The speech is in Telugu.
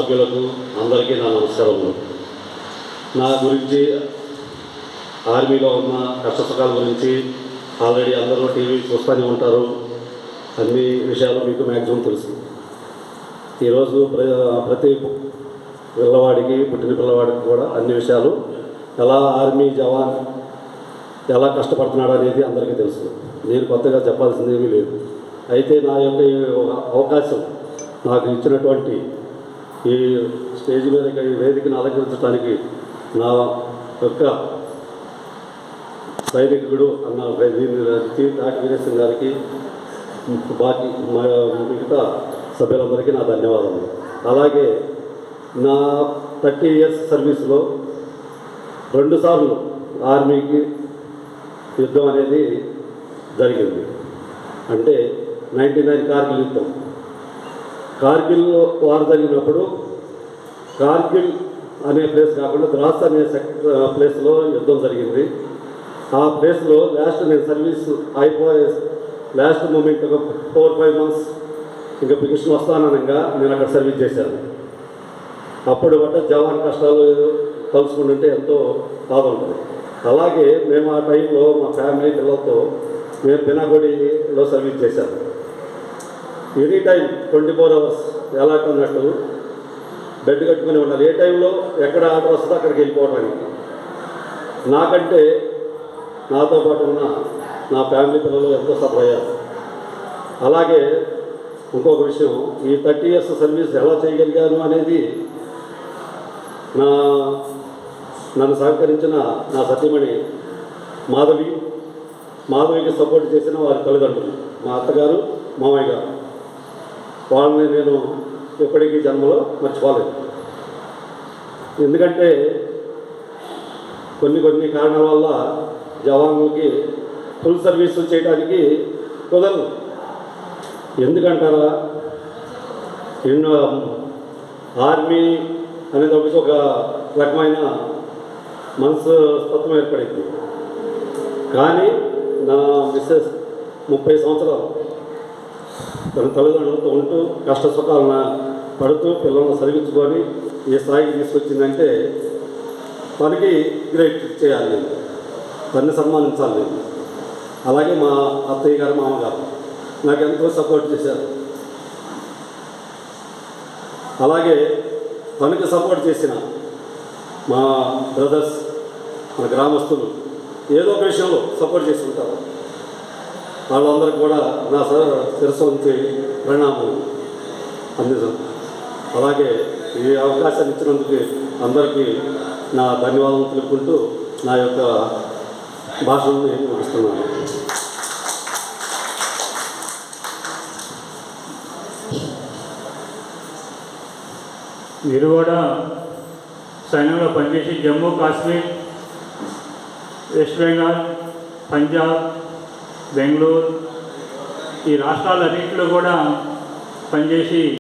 సభ్యులకు అందరికీ నా నమస్కారములు. నా గురించి ఆర్మీలో ఉన్న కష్టసుఖాల గురించి ఆల్రెడీ అందరూ టీవీ చూస్తూనే ఉంటారు. అన్ని విషయాలు మీకు మ్యాక్సిమం తెలుసు. ఈరోజు ప్రతి పిల్లవాడికి, పుట్టిన పిల్లవాడికి కూడా అన్ని విషయాలు ఎలా ఆర్మీ జవాన్ ఎలా కష్టపడుతున్నాడు అనేది అందరికీ తెలుసు. నేను కొత్తగా చెప్పాల్సింది ఏమీ లేదు. అయితే నా యొక్క అవకాశం నాకు ఇచ్చినటువంటి ఈ స్టేజ్ మీద ఈ వేదికను అలంకరించడానికి నా యొక్క సైనికుడు అన్న తాటి వీరేశం గారికి, బాకీ మిగతా సభ్యులందరికీ నా ధన్యవాదాలు. అలాగే నా 30 years సర్వీస్లో 2 సార్లు ఆర్మీకి యుద్ధం అనేది జరిగింది. అంటే 99 కార్గిల్ యుద్ధం. కార్గిల్ వార్ జరిగినప్పుడు కార్గిల్ అనే ప్లేస్ కాకుండా ద్రాస్ అనే ప్లేస్లో యుద్ధం జరిగింది. ఆ ప్లేస్లో లాస్ట్ నేను సర్వీస్ అయిపోయే లాస్ట్ మూమెంట్ ఒక 4-5 months ఇంకా పిటిషన్ వస్తాననగా నేను అక్కడ సర్వీస్ చేశాను. అప్పుడు బట్ట జవాన్ కష్టాలు కలుసుకుంటుంటే ఎంతో బాధ ఉంటుంది. అలాగే మేము ఆ టైంలో మా ఫ్యామిలీ పిల్లలతో నేను పినాగొడిలో సర్వీస్ చేశాను. ఎనీ టైం 24 hours ఎలాంటి అన్నట్టు బెడ్ కట్టుకుని ఉండాలి. ఏ టైంలో ఎక్కడ ఆర్డర్ వస్తుందో అక్కడికి వెళ్ళిపోవడానికి. నాకంటే నాతో పాటు ఉన్న నా ఫ్యామిలీ పిల్లలు ఎంతో సఫర్ అయ్యారు. అలాగే ఇంకొక విషయం, ఈ 30 years సర్వీస్ ఎలా చేయగలిగాను అనేది నన్ను సహకరించిన నా సతీమణి మాధవికి సపోర్ట్ చేసిన వారి తల్లిదండ్రులు, మా అత్తగారు, మామయ్య గారు, వాళ్ళని నేను ఎప్పటికీ జన్మలో మర్చిపోలేదు. ఎందుకంటే కొన్ని కారణాల వల్ల జవాన్లకి ఫుల్ సర్వీసు చేయడానికి కుదరదు. ఎందుకంటారా, ఆర్మీ అనేది ఒక రకమైన మనస్తత్వం ఏర్పడింది. కానీ నా మిస్సెస్ 30 సంవత్సరాలు తన తల్లిదండ్రులతో ఉంటూ కష్ట సుఖాలను పడుతూ పిల్లలను చదివించుకొని ఏ స్థాయికి తీసుకొచ్చిందంటే తనకి గ్రేట్ చేయాలి నేను, తన్ని సన్మానించాలి నేను. అలాగే మా అత్తయ్య గారు, మామగారు నాకు ఎంతో సపోర్ట్ చేశారు. అలాగే తనకి సపోర్ట్ చేసిన మా బ్రదర్స్, మన గ్రామస్తులు ఏదో ఒక విషయంలో సపోర్ట్ చేసి ఉంటారు. వాళ్ళందరికీ కూడా నా శిరస్సు వంచి ప్రణామాలు అందిస్తాను. అలాగే ఈ అవకాశాన్ని ఇచ్చినందుకు అందరికీ నా ధన్యవాదాలు తెలుపుకుంటూ నా యొక్క భాషను నేను ముగిస్తున్నాను. మీరు కూడా సైన్యంలో పనిచేసి జమ్మూ కాశ్మీర్, వెస్ట్ బెంగాల్, పంజాబ్, బెంగళూరు ఈ రాష్ట్రాలన్నింటిలో కూడా పనిచేసి